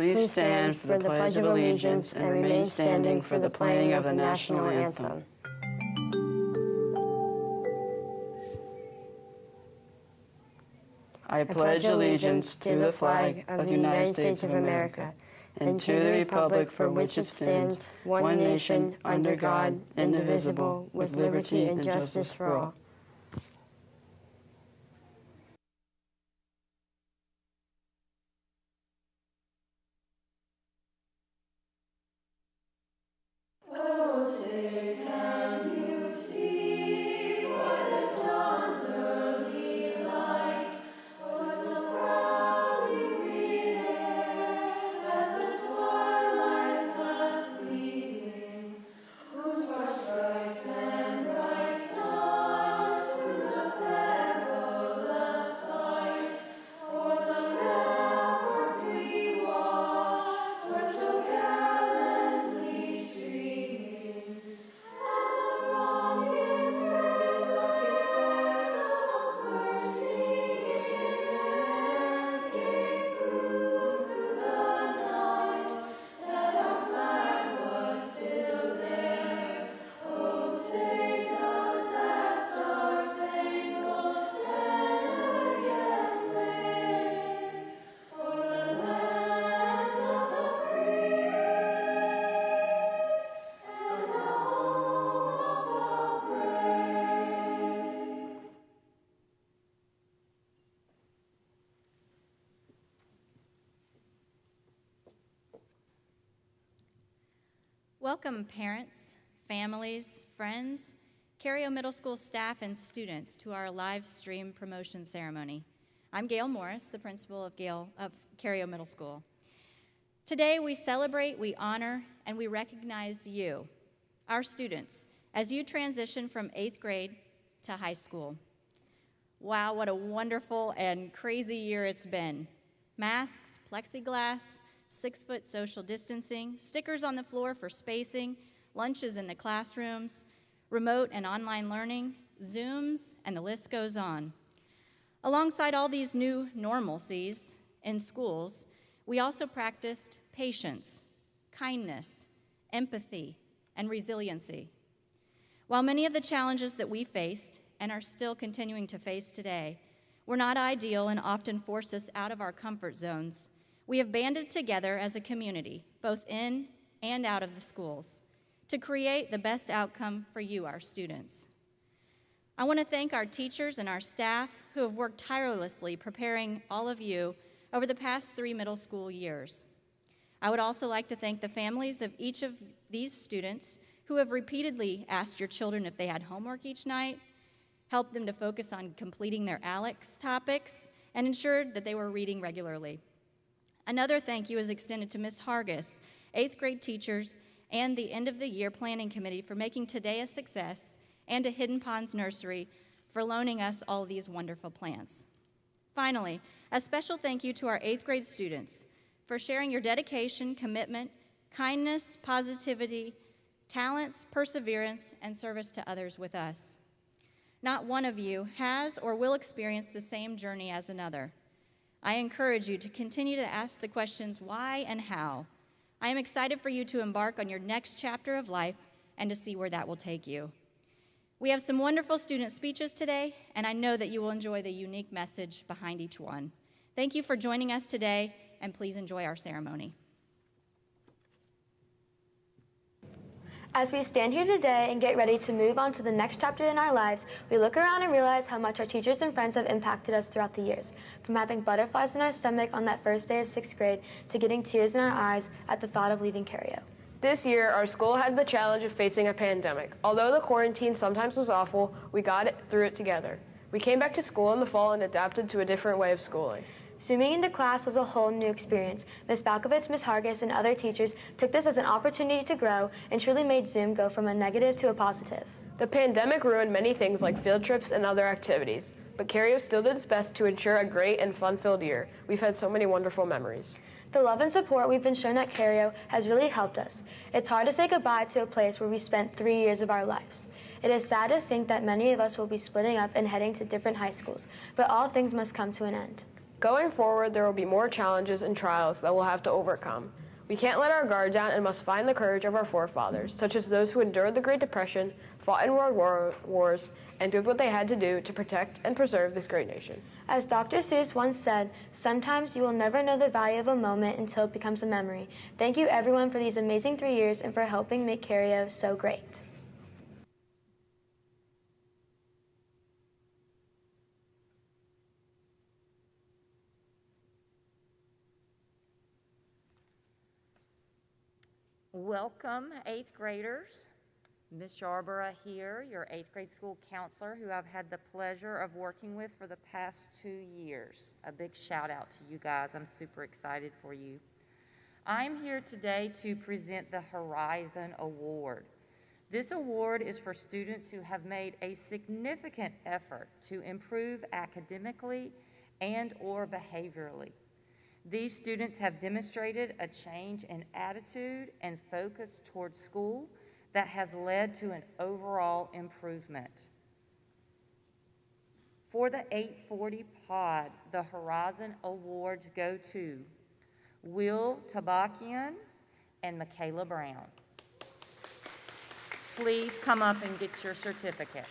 Please stand for the Pledge of Allegiance and remain standing for the playing of the national anthem. I pledge allegiance to the flag of the United States of America and to the republic for which it stands, one nation, under God, indivisible, with liberty and justice for all. Welcome parents, families, friends, Cario Middle School staff, and students to our live stream promotion ceremony. I'm Gail Morris, the principal of Cario Middle School. Today we celebrate, we honor, and we recognize you, our students, as you transition from 8th grade to high school. Wow, what a wonderful and crazy year it's been. Masks, plexiglass, 6-foot social distancing, stickers on the floor for spacing, lunches in the classrooms, remote and online learning, Zooms, and the list goes on. Alongside all these new normalcies in schools, we also practiced patience, kindness, empathy, and resiliency. While many of the challenges that we faced and are still continuing to face today were not ideal and often forced us out of our comfort zones, we have banded together as a community, both in and out of the schools, to create the best outcome for you, our students. I want to thank our teachers and our staff who have worked tirelessly preparing all of you over the past 3 middle school years. I would also like to thank the families of each of these students who have repeatedly asked your children if they had homework each night, helped them to focus on completing their ALEX topics, and ensured that they were reading regularly. Another thank you is extended to Ms. Hargis, 8th grade teachers, and the end of the year planning committee for making today a success, and to Hidden Ponds Nursery for loaning us all these wonderful plants. Finally, a special thank you to our 8th grade students for sharing your dedication, commitment, kindness, positivity, talents, perseverance, and service to others with us. Not one of you has or will experience the same journey as another. I encourage you to continue to ask the questions why and how. I am excited for you to embark on your next chapter of life and to see where that will take you. We have some wonderful student speeches today, and I know that you will enjoy the unique message behind each one. Thank you for joining us today, and please enjoy our ceremony. As we stand here today and get ready to move on to the next chapter in our lives, we look around and realize how much our teachers and friends have impacted us throughout the years, from having butterflies in our stomach on that first day of 6th grade to getting tears in our eyes at the thought of leaving Cario. This year, our school had the challenge of facing a pandemic. Although the quarantine sometimes was awful, we got through it together. We came back to school in the fall and adapted to a different way of schooling. Zooming into class was a whole new experience. Ms. Balkovitz, Ms. Hargis, and other teachers took this as an opportunity to grow and truly made Zoom go from a negative to a positive. The pandemic ruined many things like field trips and other activities, but Cario still did its best to ensure a great and fun-filled year. We've had so many wonderful memories. The love and support we've been shown at Cario has really helped us. It's hard to say goodbye to a place where we spent 3 years of our lives. It is sad to think that many of us will be splitting up and heading to different high schools, but all things must come to an end. Going forward, there will be more challenges and trials that we'll have to overcome. We can't let our guard down and must find the courage of our forefathers, such as those who endured the Great Depression, fought in world wars, and did what they had to do to protect and preserve this great nation. As Dr. Seuss once said, sometimes you will never know the value of a moment until it becomes a memory. Thank you everyone for these amazing 3 years and for helping make Cario so great. Welcome, 8th graders. Ms. Yarborough here, your 8th grade school counselor who I've had the pleasure of working with for the past 2 years. A big shout out to you guys. I'm super excited for you. I'm here today to present the Horizon Award. This award is for students who have made a significant effort to improve academically and/or behaviorally. These students have demonstrated a change in attitude and focus towards school that has led to an overall improvement. For the 840 pod, the Horizon Awards go to Will Tabakian and Michaela Brown. Please come up and get your certificate.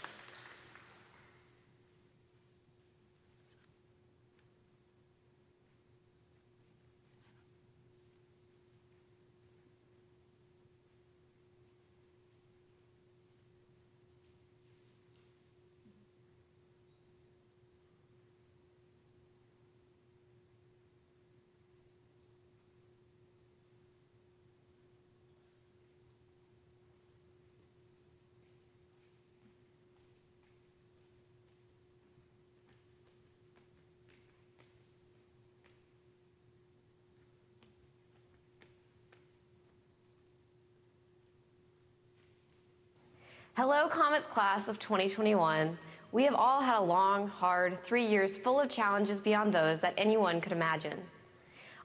Hello, Comets class of 2021. We have all had a long, hard 3 years full of challenges beyond those that anyone could imagine.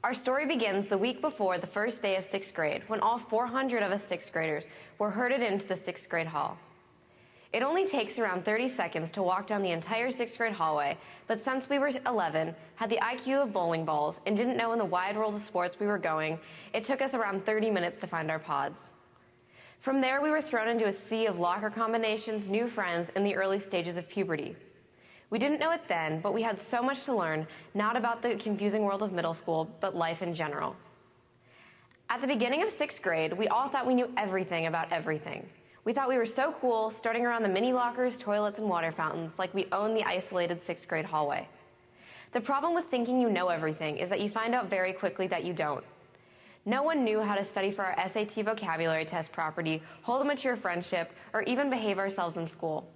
Our story begins the week before the first day of 6th grade, when all 400 of us 6th graders were herded into the 6th grade hall. It only takes around 30 seconds to walk down the entire 6th grade hallway, but since we were 11, had the IQ of bowling balls, and didn't know in the wide world of sports we were going, it took us around 30 minutes to find our pods. From there, we were thrown into a sea of locker combinations, new friends, and the early stages of puberty. We didn't know it then, but we had so much to learn, not about the confusing world of middle school, but life in general. At the beginning of 6th grade, we all thought we knew everything about everything. We thought we were so cool, starting around the mini lockers, toilets, and water fountains, like we owned the isolated 6th grade hallway. The problem with thinking you know everything is that you find out very quickly that you don't. No one knew how to study for our SAT vocabulary test properly, hold a mature friendship, or even behave ourselves in school.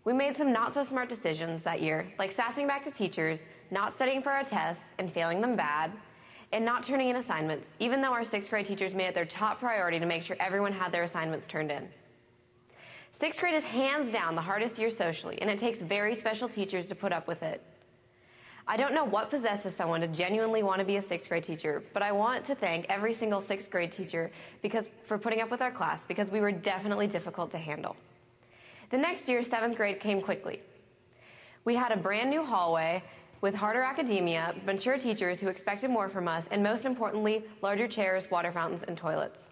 We made some not-so-smart decisions that year, like sassing back to teachers, not studying for our tests and failing them bad, and not turning in assignments, even though our 6th grade teachers made it their top priority to make sure everyone had their assignments turned in. 6th grade is hands down the hardest year socially, and it takes very special teachers to put up with it. I don't know what possesses someone to genuinely want to be a 6th grade teacher, but I want to thank every single 6th grade teacher for putting up with our class, because we were definitely difficult to handle. The next year, 7th grade came quickly. We had a brand new hallway with harder academia, mature teachers who expected more from us, and most importantly, larger chairs, water fountains, and toilets.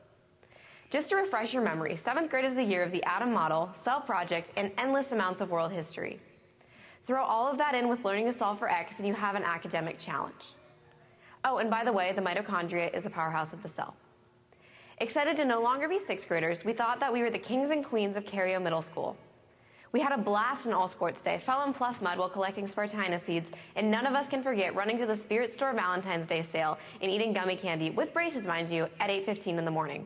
Just to refresh your memory, 7th grade is the year of the atom model, cell project, and endless amounts of world history. Throw all of that in with learning to solve for X and you have an academic challenge. Oh, and by the way, the mitochondria is the powerhouse of the cell. Excited to no longer be 6th graders, we thought that we were the kings and queens of Cario Middle School. We had a blast in all sports day, fell in pluff mud while collecting Spartina seeds, and none of us can forget running to the Spirit Store Valentine's Day sale and eating gummy candy, with braces mind you, at 8:15 in the morning.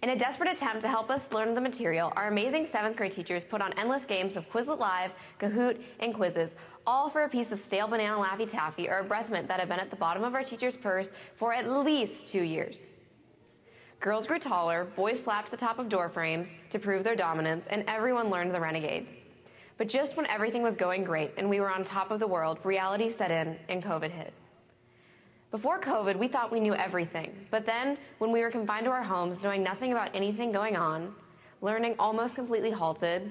In a desperate attempt to help us learn the material, our amazing 7th grade teachers put on endless games of Quizlet Live, Kahoot, and quizzes, all for a piece of stale banana Laffy Taffy or a breath mint that had been at the bottom of our teacher's purse for at least 2 years. Girls grew taller, boys slapped the top of door frames to prove their dominance, and everyone learned the renegade. But just when everything was going great and we were on top of the world, reality set in and COVID hit. Before COVID, we thought we knew everything, but then when we were confined to our homes, knowing nothing about anything going on, learning almost completely halted,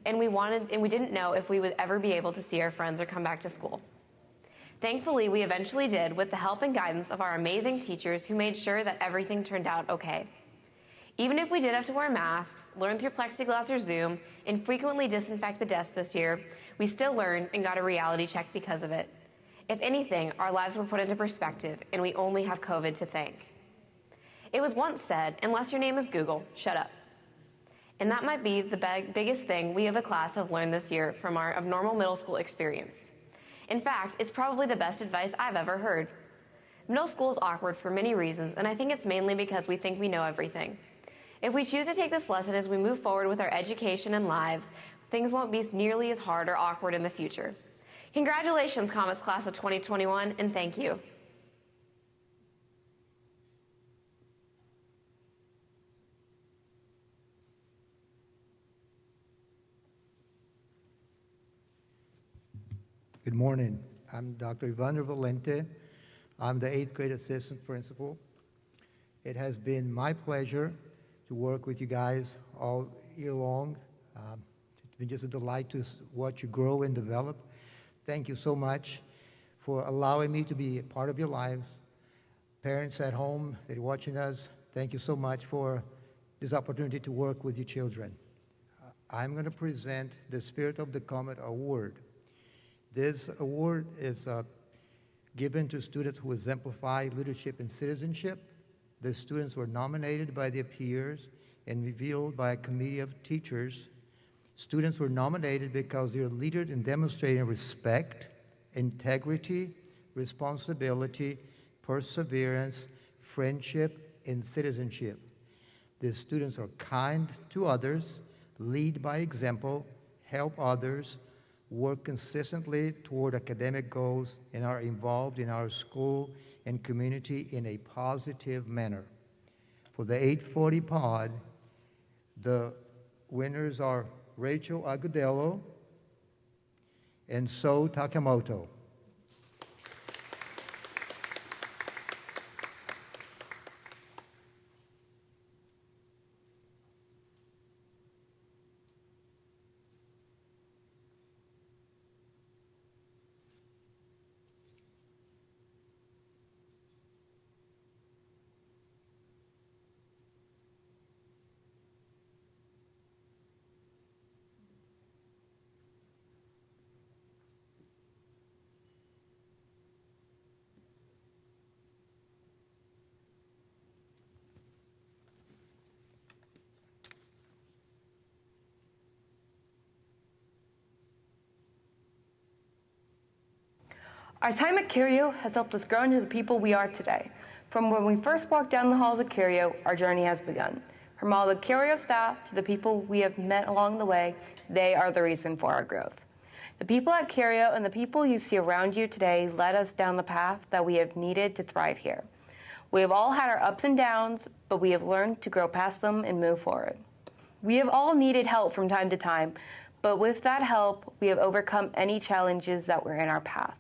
and we didn't know if we would ever be able to see our friends or come back to school. Thankfully, we eventually did with the help and guidance of our amazing teachers who made sure that everything turned out okay. Even if we did have to wear masks, learn through plexiglass or Zoom, and frequently disinfect the desks this year, we still learned and got a reality check because of it. If anything, our lives were put into perspective, and we only have COVID to thank. It was once said, unless your name is Google, shut up. And that might be the biggest thing we as a class have learned this year from our abnormal middle school experience. In fact, it's probably the best advice I've ever heard. Middle school is awkward for many reasons, and I think it's mainly because we think we know everything. If we choose to take this lesson as we move forward with our education and lives, things won't be nearly as hard or awkward in the future. Congratulations, Comets Class of 2021, and thank you. Good morning. I'm Dr. Ivandro Valente. I'm the 8th grade assistant principal. It has been my pleasure to work with you guys all year long. It's been just a delight to watch you grow and develop. Thank you so much for allowing me to be a part of your lives. Parents at home that are watching us, thank you so much for this opportunity to work with your children. I'm going to present the Spirit of the Comet Award. This award is given to students who exemplify leadership and citizenship. The students were nominated by their peers and revealed by a committee of teachers. Students were nominated because they are leaders in demonstrating respect, integrity, responsibility, perseverance, friendship, and citizenship. The students are kind to others, lead by example, help others, work consistently toward academic goals, and are involved in our school and community in a positive manner. For the 840 pod, the winners are Rachel Agudelo and So Takamoto. Our time at Cario has helped us grow into the people we are today. From when we first walked down the halls of Cario, our journey has begun. From all the Cario staff to the people we have met along the way, they are the reason for our growth. The people at Cario and the people you see around you today led us down the path that we have needed to thrive here. We have all had our ups and downs, but we have learned to grow past them and move forward. We have all needed help from time to time, but with that help, we have overcome any challenges that were in our path.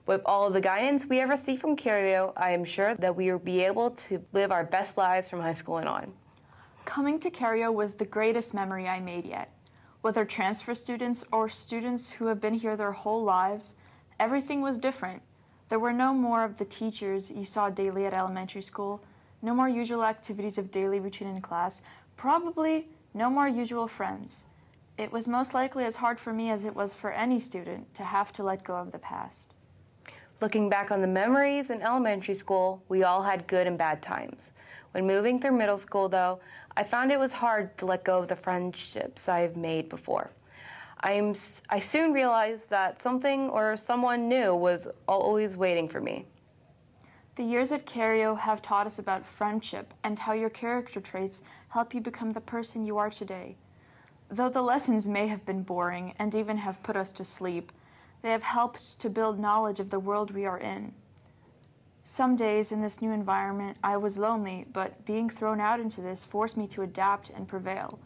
With all of the guidance we have received from Cario, I am sure that we will be able to live our best lives from high school and on. Coming to Cario was the greatest memory I made yet. Whether transfer students or students who have been here their whole lives, everything was different. There were no more of the teachers you saw daily at elementary school, no more usual activities of daily routine in class, probably no more usual friends. It was most likely as hard for me as it was for any student to have to let go of the past. Looking back on the memories in elementary school, we all had good and bad times. When moving through middle school, though, I found it was hard to let go of the friendships I've made before. I soon realized that something or someone new was always waiting for me. The years at Cario have taught us about friendship and how your character traits help you become the person you are today. Though the lessons may have been boring and even have put us to sleep, they have helped to build knowledge of the world we are in. Some days in this new environment, I was lonely, but being thrown out into this forced me to adapt and prevail.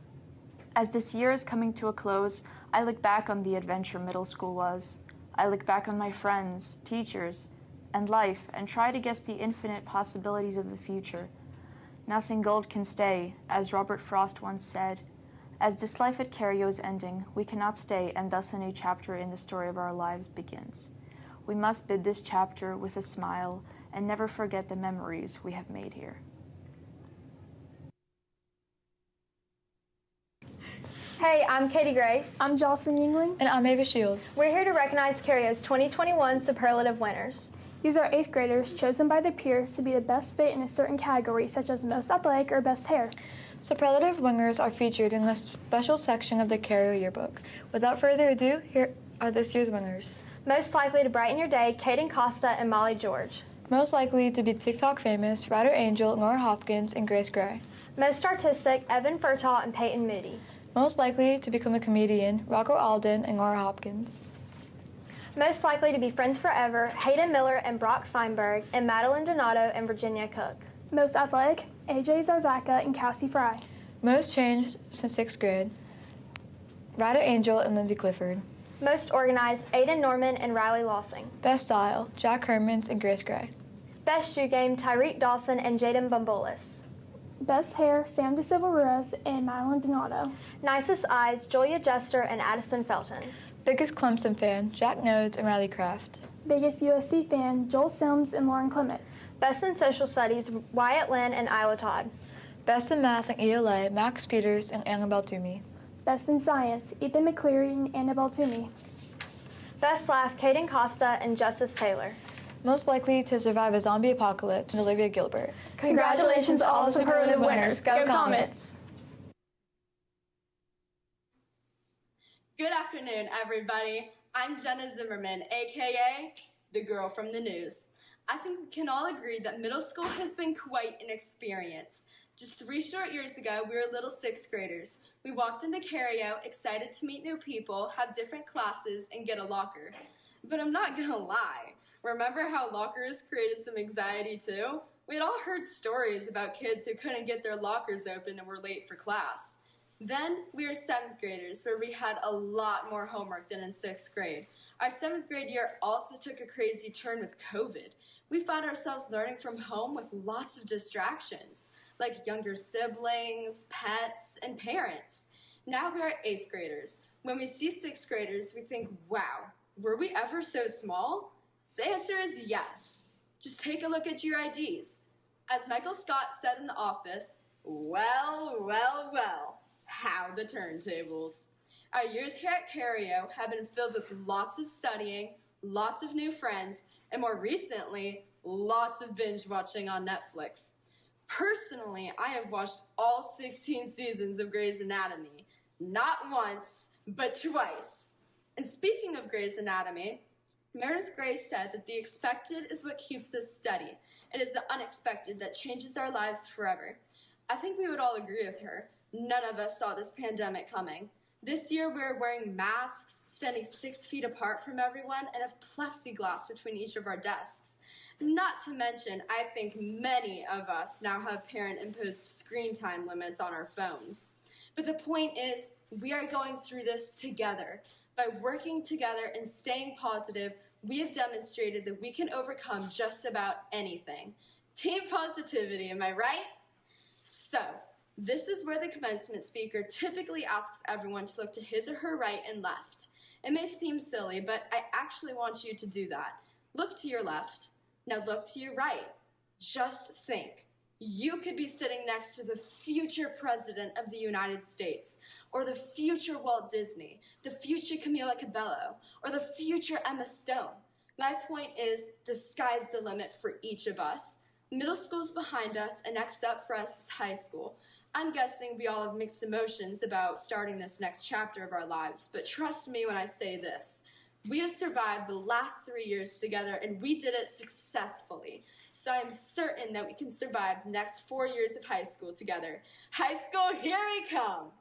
As this year is coming to a close, I look back on the adventure middle school was. I look back on my friends, teachers, and life, and try to guess the infinite possibilities of the future. Nothing gold can stay, as Robert Frost once said. As this life at Cario is ending, we cannot stay, and thus a new chapter in the story of our lives begins. we must bid this chapter with a smile and never forget the memories we have made here. Hey, I'm Katie Grace. I'm Jocelyn Yingling. And I'm Ava Shields. We're here to recognize Cario's 2021 superlative winners. These are 8th graders chosen by their peers to be the best fit in a certain category, such as most athletic or best hair. Superlative winners are featured in a special section of the Cario yearbook. Without further ado, here are this year's winners. Most likely to brighten your day, Caden Costa and Molly George. Most likely to be TikTok famous, Ryder Angel, Nora Hopkins, and Grace Gray. Most artistic, Evan Furtaw and Peyton Moody. Most likely to become a comedian, Rocco Alden and Nora Hopkins. Most likely to be friends forever, Hayden Miller and Brock Feinberg, and Madeline Donato and Virginia Cook. Most athletic, AJ Zarzaka and Cassie Fry. Most changed since 6th grade, Ryder Angel and Lindsay Clifford. Most organized, Aiden Norman and Riley Lawsing. Best style, Jack Hermans and Grace Gray. Best shoe game, Tyreek Dawson and Jaden Bumbolis. Best hair, Sam De Silva Ruiz and Madeline Donato. Nicest eyes, Julia Jester and Addison Felton. Biggest Clemson fan, Jack Nodes and Riley Kraft. Biggest USC fan, Joel Sims and Lauren Clements. Best in social studies, Wyatt Lynn and Isla Todd. Best in math and ELA, Max Peters and Annabelle Toomey. Best in science, Ethan McCleary and Annabelle Toomey. Best laugh, Caden Costa and Justice Taylor. Most likely to survive a zombie apocalypse, Olivia Gilbert. Congratulations to all the superlative winners. Go Comets! Good afternoon, everybody. I'm Jenna Zimmerman, aka the girl from the news. I think we can all agree that middle school has been quite an experience. Just 3 short years ago, we were little 6th graders. We walked into Cario, excited to meet new people, have different classes, and get a locker. But I'm not gonna lie. Remember how lockers created some anxiety too? We had all heard stories about kids who couldn't get their lockers open and were late for class. Then we were 7th graders, where we had a lot more homework than in 6th grade. Our 7th grade year also took a crazy turn with COVID. We found ourselves learning from home with lots of distractions, like younger siblings, pets, and parents. Now we are 8th graders. When we see 6th graders, we think, wow, were we ever so small? The answer is yes. Just take a look at your IDs. As Michael Scott said in The Office, well, well, well. How the turntables. Our years here at Cario have been filled with lots of studying, lots of new friends, and more recently, lots of binge watching on Netflix. Personally, I have watched all 16 seasons of Grey's Anatomy. Not once, but twice. And speaking of Grey's Anatomy, Meredith Grey said that the expected is what keeps us steady. It is the unexpected that changes our lives forever. I think we would all agree with her. None of us saw this pandemic coming. This year we're wearing masks, standing 6 feet apart from everyone, and have plexiglass between each of our desks. Not to mention, I think many of us now have parent-imposed screen time limits on our phones. But the point is, we are going through this together. By working together and staying positive, we have demonstrated that we can overcome just about anything. Team positivity, am I right? So, this is where the commencement speaker typically asks everyone to look to his or her right and left. It may seem silly, but I actually want you to do that. Look to your left. Now look to your right. Just think. You could be sitting next to the future president of the United States, or the future Walt Disney, the future Camila Cabello, or the future Emma Stone. My point is, the sky's the limit for each of us. Middle school's behind us, and next up for us is high school. I'm guessing we all have mixed emotions about starting this next chapter of our lives, but trust me when I say this. We have survived the last 3 years together, and we did it successfully. So I'm certain that we can survive the next 4 years of high school together. High school, here we come!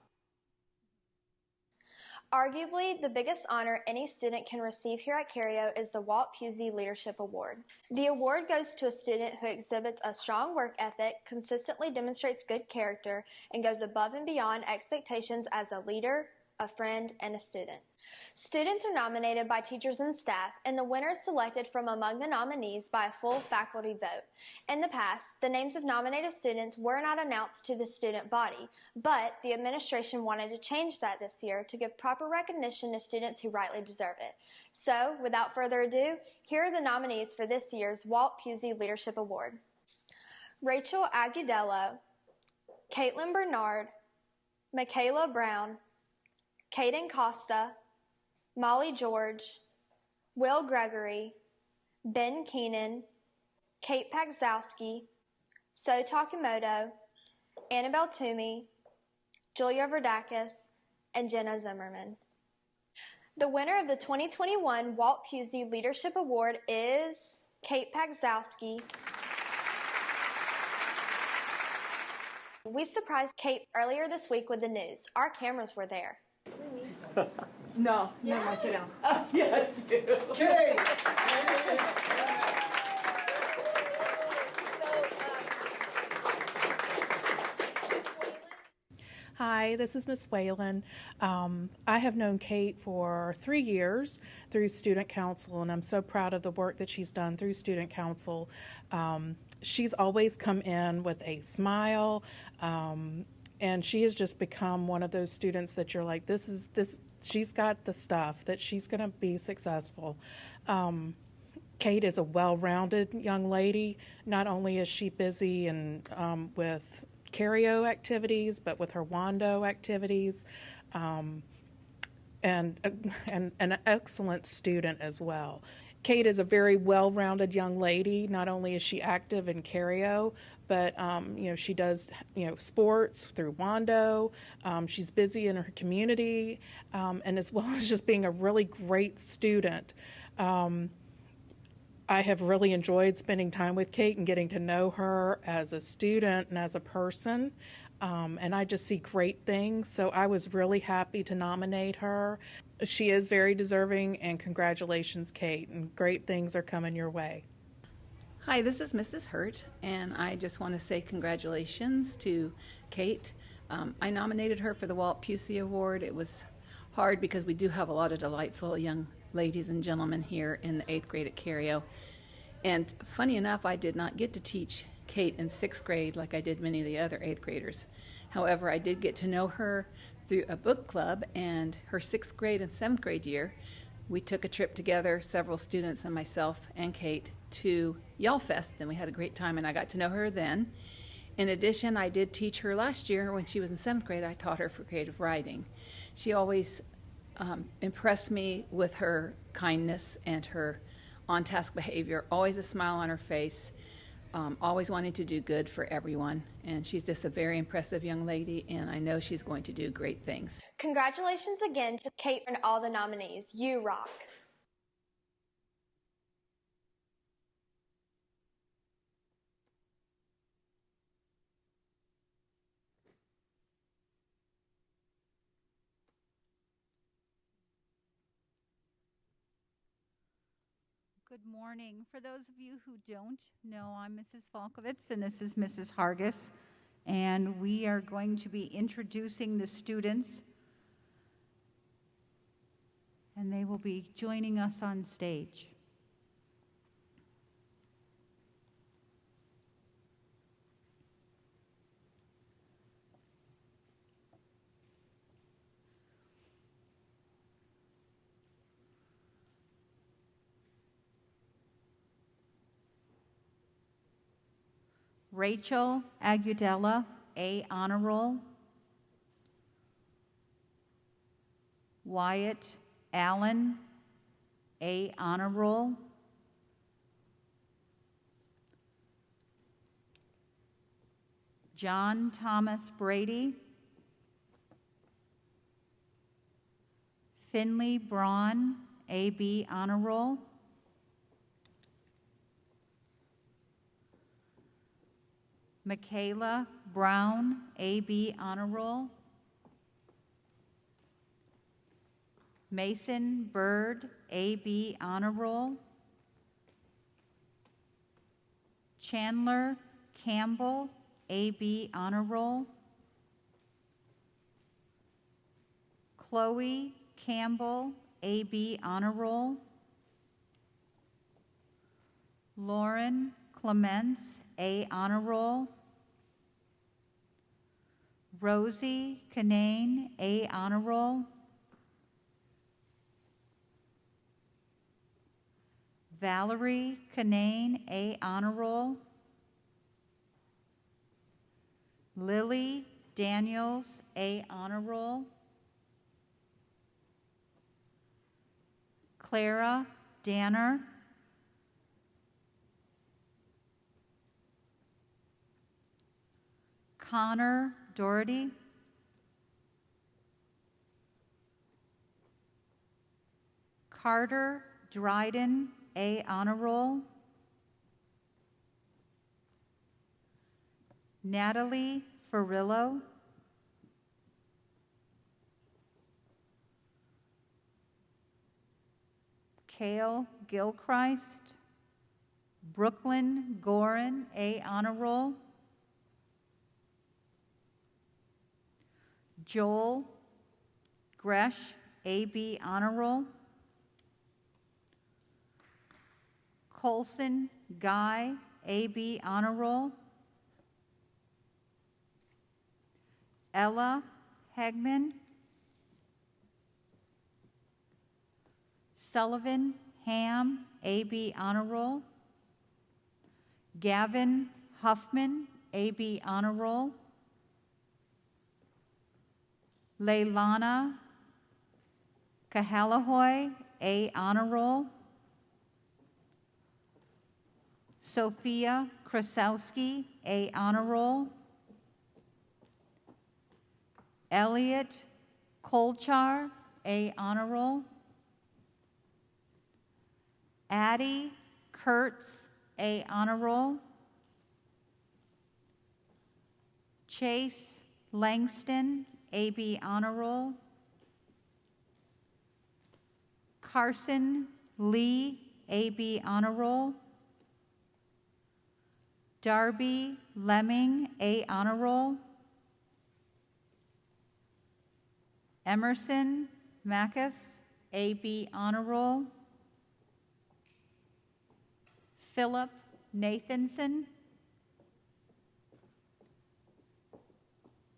Arguably, the biggest honor any student can receive here at Cario is the Walt Pusey Leadership Award. The award goes to a student who exhibits a strong work ethic, consistently demonstrates good character, and goes above and beyond expectations as a leader, a friend, and a student. Students are nominated by teachers and staff, and the winner is selected from among the nominees by a full faculty vote. In the past, the names of nominated students were not announced to the student body, but the administration wanted to change that this year to give proper recognition to students who rightly deserve it. So, without further ado, here are the nominees for this year's Walt Pusey Leadership Award. Rachel Agudelo, Caitlin Bernard, Michaela Brown, Caden Costa, Molly George, Will Gregory, Ben Keenan, Kate Pagzowski, So Takimoto, Annabelle Toomey, Julia Verdakis, and Jenna Zimmerman. The winner of the 2021 Walt Pusey Leadership Award is Kate Pagzowski. We surprised Kate earlier this week with the news. Our cameras were there. No, never mind, sit down. Yes, you. Okay. Hi, this is Miss Whalen. I have known Kate for 3 years through Student Council, and I'm so proud of the work that she's done through Student Council. She's always come in with a smile, and she has just become one of those students that you're like, she's got the stuff that she's going to be successful. Kate is a well-rounded young lady. Not only is she busy and with Cario activities, but with her Wando activities, and an excellent student as well. Kate is a very well-rounded young lady. Not only is she active in Cario, but she does sports through Wando. She's busy in her community, and as well as just being a really great student. I have really enjoyed spending time with Kate and getting to know her as a student and as a person, and I just see great things, so I was really happy to nominate her. She is very deserving, and congratulations, Kate, and great things are coming your way. Hi, this is Mrs. Hurt, and I just want to say congratulations to Kate. I nominated her for the Walt Pusey Award. It was hard because we do have a lot of delightful young ladies and gentlemen here in the 8th grade at Cario. And funny enough, I did not get to teach Kate in 6th grade like I did many of the other 8th graders. However, I did get to know her through a book club, and her 6th grade and 7th grade year, we took a trip together, several students and myself and Kate, to Y'all Fest, and we had a great time, and I got to know her then. In addition, I did teach her last year when she was in 7th grade. I taught her for creative writing. She always impressed me with her kindness and her on-task behavior, always a smile on her face, always wanting to do good for everyone. And she's just a very impressive young lady, and I know she's going to do great things. Congratulations again to Kate and all the nominees. You rock. Good morning. For those of you who don't know, I'm Mrs. Falkovitz, and this is Mrs. Hargis, and we are going to be introducing the students, and they will be joining us on stage. Rachel Agudela, A Honor Roll. Wyatt Allen, A Honor Roll. John Thomas Brady. Finley Braun, AB Honor Roll. Michaela Brown, AB Honor Roll. Mason Bird, AB Honor Roll. Chandler Campbell, AB Honor Roll. Chloe Campbell, AB Honor Roll. Lauren Clements, A Honor Roll. Rosie Canane, A Honor Roll. Valerie Canane, A Honor Roll. Lily Daniels, A Honor Roll. Clara Danner. Connor Doherty. Carter Dryden, A Honor Roll. Natalie Ferrillo. Kale Gilchrist. Brooklyn Gorin, A Honor Roll. Joel Gresh, AB Honor Roll. Colson Guy, AB Honor Roll. Ella Hegman. Sullivan Ham, AB Honor Roll. Gavin Huffman, AB Honor Roll. Leilana Kahalahoy, A Honor Roll. Sophia Krasowski, A Honor Roll. Elliot Kolchar, A Honor Roll. Addie Kurtz, A Honor Roll. Chase Langston, AB Honor Roll. Carson Lee, AB Honor Roll. Darby Lemming, A Honor Roll. Emerson Mackus, AB Honor Roll. Philip Nathanson.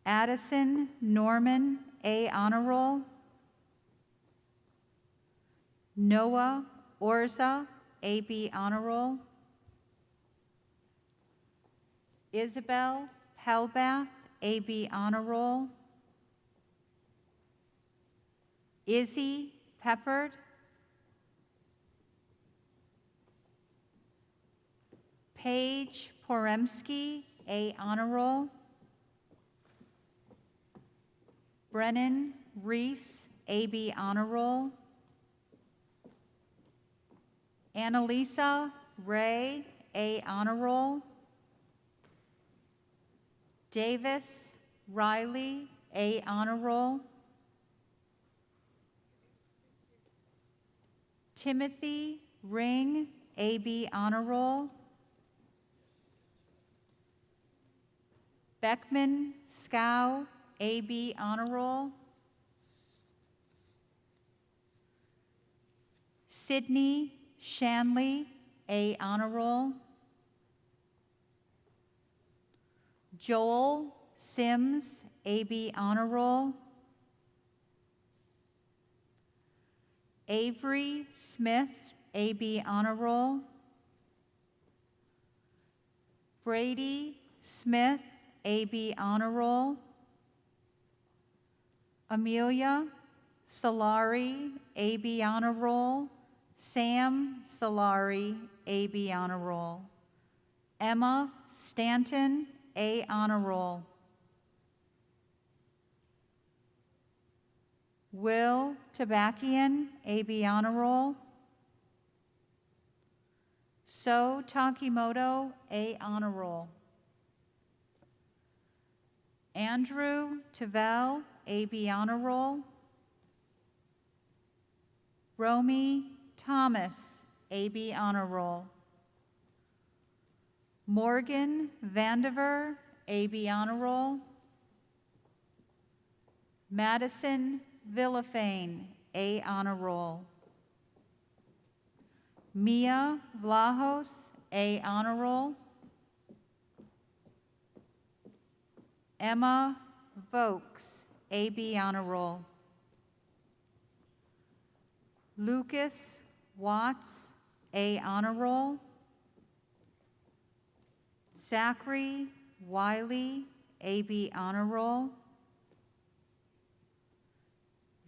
Addison Norman, A Honor Roll. Noah Orza, AB Honor Roll. Isabel Pelbath, AB Honor Roll. Izzy Peppard. Paige Poremski, A Honor Roll. Brennan Reese, AB Honor Roll. Annalisa Ray, A Honor Roll. Davis Riley, A Honor Roll. Timothy Ring, AB Honor Roll. Beckman Scow, AB Honor Roll. Sydney Shanley, A Honor Roll. Joel Sims, AB Honor Roll. Avery Smith, AB Honor Roll. Brady Smith, AB Honor Roll. Amelia Solari, AB Honor Roll. Sam Solari, AB Honor Roll. Emma Stanton, A Honor Roll. Will Tabakian, AB Honor Roll. So Takimoto, A Honor Roll. Andrew Tavel, AB Honor Roll. Romy Thomas, AB Honor Roll. Morgan Vandiver, AB Honor Roll. Madison Villafane, A honor roll. Mia Vlahos, A honor roll. Emma Vokes, AB honor roll. Lucas Watts, A honor roll. Zachary Wiley, AB honor roll.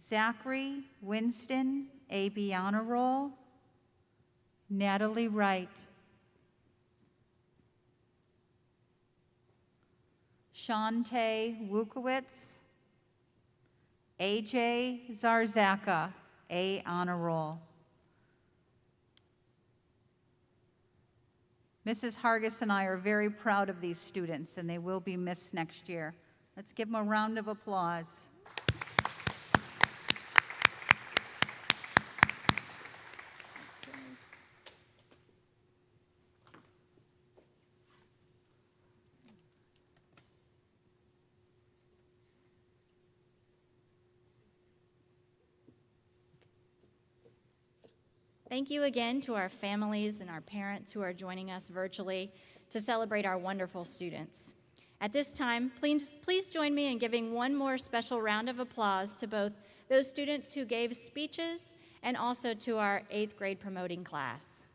Zachary Winston, AB honor roll. Natalie Wright. Shante Wukowitz. AJ Zarzaka, A honor roll. Mrs. Hargis and I are very proud of these students, and they will be missed next year. Let's give them a round of applause. Thank you again to our families and our parents who are joining us virtually to celebrate our wonderful students. At this time, please join me in giving one more special round of applause to both those students who gave speeches and also to our 8th grade promoting class.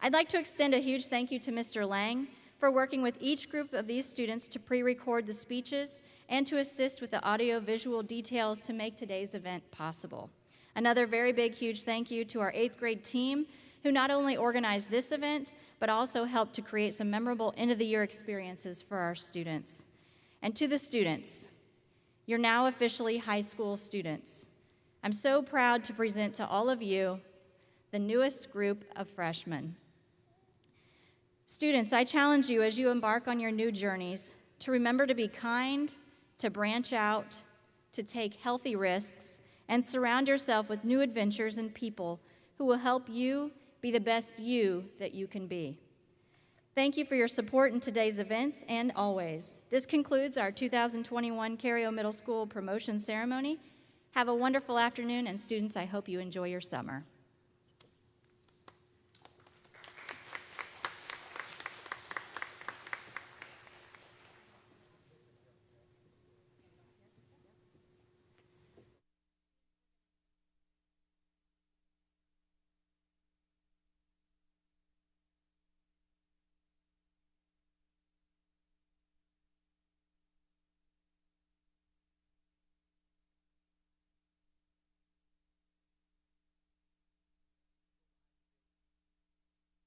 I'd like to extend a huge thank you to Mr. Lang for working with each group of these students to pre-record the speeches and to assist with the audio-visual details to make today's event possible. Another very big, huge thank you to our 8th grade team who not only organized this event, but also helped to create some memorable end-of-the-year experiences for our students. And to the students, you're now officially high school students. I'm so proud to present to all of you the newest group of freshmen. Students, I challenge you as you embark on your new journeys to remember to be kind, to branch out, to take healthy risks, and surround yourself with new adventures and people who will help you be the best you that you can be. Thank you for your support in today's events and always. This concludes our 2021 Cario Middle School promotion ceremony. Have a wonderful afternoon, and students, I hope you enjoy your summer.